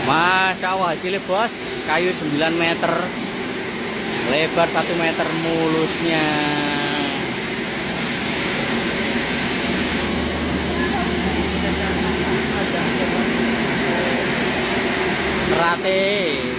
Masya Allah hasilnya bos, kayu 9 meter, lebar 1 meter mulusnya. Serate.